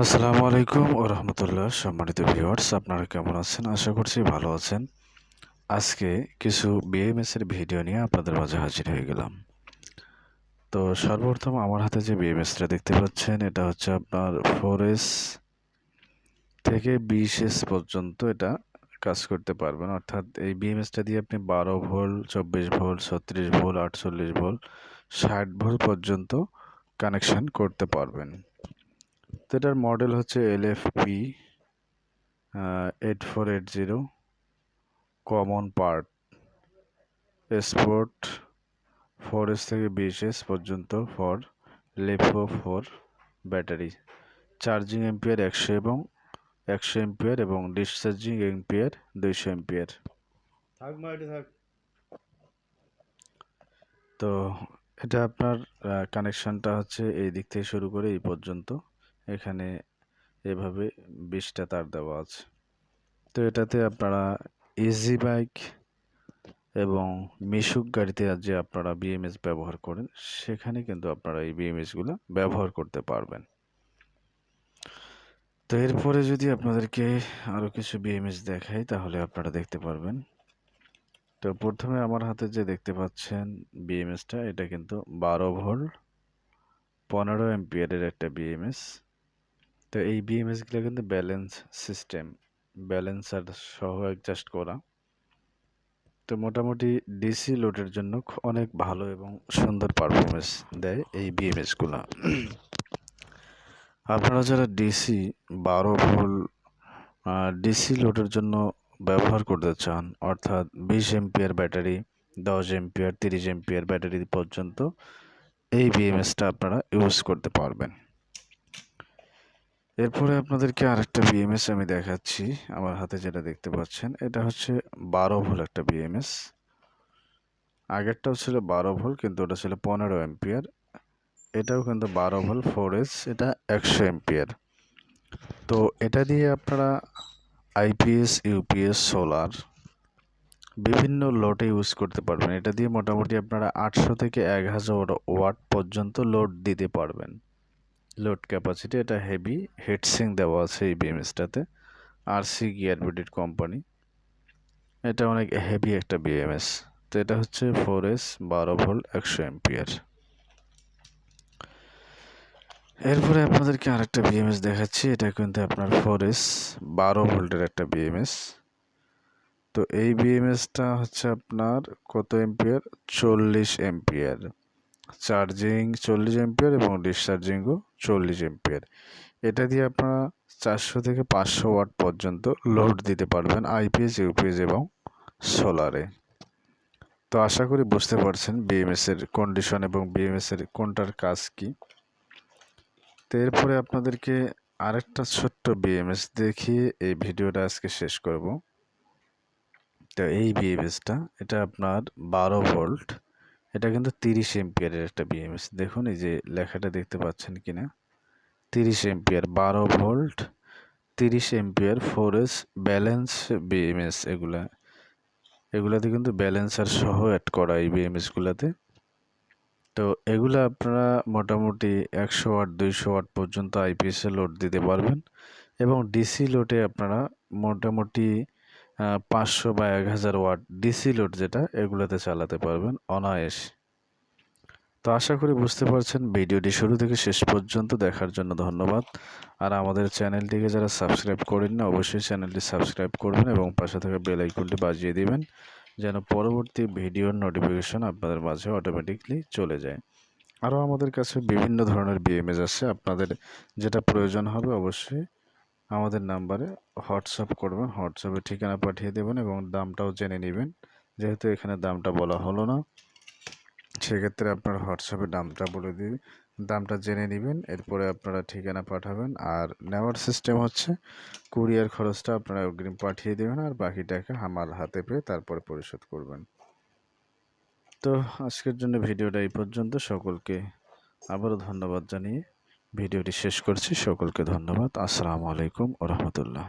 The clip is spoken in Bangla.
আসসালামু আলাইকুম ও রহমতুল্লাহ। সম্মানিত ভিউয়ার্স, আপনারা কেমন আছেন? আশা করছি ভালো আছেন। আজকে কিছু বিএমএস এর ভিডিও নিয়ে আপনাদের মাঝে হাজির হয়ে গেলাম। তো সর্বপ্রথম আমার হাতে যে বিএমএসটা দেখতে পাচ্ছেন, এটা হচ্ছে আপনার 4S থেকে 20S পর্যন্ত এটা কাজ করতে পারবেন। অর্থাৎ এই বিএমএসটা দিয়ে আপনি 12 volt, 24 volt, 36 volt, 48 volt, 60 volt পর্যন্ত কানেকশন করতে পারবেন। তো এটার মডেল হচ্ছে LFP 8480 common part sport 4S থেকে 20S পর্যন্ত for LiPo 4 battery. Charging ampere 100 ampere এবং ডিসচার্জিং এম্পিয়ার 200 এম্পিয়ার। তো এটা আপনার কানেকশনটা হচ্ছে এই দিক থেকে শুরু করে এই পর্যন্ত। এখানে এভাবে 20টা তার দেওয়া আছে। তো এটাতে আপনারা ইজি বাইক এবং মিশুক গাড়িতে যে আপনারা বিএমএস ব্যবহার করেন, সেখানে কিন্তু আপনারা এই বিএমএসগুলো ব্যবহার করতে পারবেন। তো এরপরে যদি আপনাদেরকে আরও কিছু বিএমএস দেখাই, তাহলে আপনারা দেখতে পারবেন। তো প্রথমে আমার হাতে যে দেখতে পাচ্ছেন বিএমএসটা, এটা কিন্তু 12 ভোল্ট 15 এম্পিয়ারের একটা বিএমএস। তো এই বিএমএসগুলো কিন্তু ব্যালেন্স সিস্টেম, ব্যালেন্সার সহ অ্যাডজাস্ট করা। তো মোটামুটি ডিসি লোডের জন্য অনেক ভালো এবং সুন্দর পারফরমেন্স দেয় এই বিএমএসগুলো। আপনারা যারা ডিসি 12 ভোল্ট ডিসি লোডের জন্য ব্যবহার করতে চান, অর্থাৎ 20 ampere battery, 10 ampere, 30 ampere battery পর্যন্ত এই বিএমএসটা আপনারা ইউজ করতে পারবেন। এরপরে আপনাদেরকে আরেকটা বিএমএস আমি দেখাচ্ছি। আমার হাতে যেটা দেখতে পাচ্ছেন, এটা হচ্ছে 12 ভোল্ট একটা বিএমএস। আগেরটাও ছিল 12 ভোল্ট, কিন্তু ওটা ছিল 15 এম্পিয়ার। এটাও কিন্তু 12 ভোল্ট 4S, এটা 100 এম্পিয়ার। তো এটা দিয়ে আপনারা আইপিএস, ইউপিএস, সোলার বিভিন্ন লোডে ইউজ করতে পারবেন। এটা দিয়ে মোটামুটি আপনারা 800 থেকে 1000 ওয়াট পর্যন্ত লোড দিতে পারবেন। লোড ক্যাপাসিটি এটা হেভি হিটসিং দেওয়া আছে এই বিএমএসটাতে। আরসি গিয়ার বিডির কোম্পানি, এটা অনেক হেভি একটা বিএমএস। তো এটা হচ্ছে 4S 12 ভোল্ট 100 এম্পিয়ার। এরপরে আপনাদেরকে আরেকটা বিএমএস দেখাচ্ছি। এটা কিন্তু আপনার 4S 12 ভোল্টের একটা বিএমএস। তো এই বিএমএসটা হচ্ছে আপনার কত এম্পিয়ার? 40 এম্পিয়ার। চার্জিং 40 এম্পিয়ার এবং ডিসচার্জিংও 40 এম্পিয়ার। এটা দিয়ে আপনারা 400 থেকে 500 ওয়াট পর্যন্ত লোড দিতে পারবেন আইপিএস, ইউপিএস এবং সোলারে। তো আশা করি বুঝতে পারছেন বিএমএস এর কন্ডিশন এবং বিএমএস এর কোনটার কাজ কি। তো এরপরে আপনাদেরকে আরেকটা ছোট্ট বিএমএস দেখিয়ে এই ভিডিওটা আজকে শেষ করব। তো এই বিএমএসটা, এটা আপনার 12 ভোল্ট, এটা কিন্তু 30 এম্পিয়ারের একটা বিএমএস। দেখুন এই যে লেখাটা দেখতে পাচ্ছেন কিনা, 30 ampere, 12 volt 30 ampere 4S balance BMS. এগুলাতে কিন্তু ব্যালেন্সার সহ অ্যাড করা এই বিএমএস গুলাতে। তো এগুলো আপনারা মোটামুটি 100 ওয়াট 200 ওয়াট পর্যন্ত আইপিএস এ লোড দিতে পারবেন এবং ডিসি লোডে আপনারা মোটামুটি 500 বা 1000 ওয়াট ডিসি লোড যেটা, এগুলোতে চালাতে পারবেন অনায়াসে। তো আশা করি বুঝতে পারছেন। ভিডিওটি শুরু থেকে শেষ পর্যন্ত দেখার জন্য ধন্যবাদ। আর আমাদের চ্যানেলটিকে যারা সাবস্ক্রাইব করেন না, অবশ্যই চ্যানেলটি সাবস্ক্রাইব করবেন এবং পাশে থাকা বেল আইকনটি বাজিয়ে দিবেন, যেন পরবর্তী ভিডিওর নোটিফিকেশন আপনাদের মাঝে অটোমেটিকলি চলে যায়। আরও আমাদের কাছে বিভিন্ন ধরনের বিএমএস আছে। আপনাদের যেটা প্রয়োজন হবে অবশ্যই আমাদের নাম্বারে হোয়াটসঅ্যাপ করবেন, হোয়াটসঅ্যাপে ঠিকানা পাঠিয়ে দেবেন এবং দামটাও জেনে নেবেন। যেহেতু এখানে দামটা বলা হলো না, সেক্ষেত্রে আপনার হোয়াটসঅ্যাপে দামটা বলে দিই, দামটা জেনে নেবেন। এরপরে আপনারা ঠিকানা পাঠাবেন। আর নেওয়ার সিস্টেম হচ্ছে কুরিয়ার খরচটা আপনারা অগ্রিম পাঠিয়ে দেবেন, আর বাকি টাকা আমার হাতে পেয়ে তারপরে পরিশোধ করবেন। তো আজকের জন্য ভিডিওটা এই পর্যন্ত। সকলকে আবারও ধন্যবাদ জানিয়ে ভিডিওটি শেষ করছি। সকলকে ধন্যবাদ। আসসালামু আলাইকুম ওয়া রাহমাতুল্লাহ।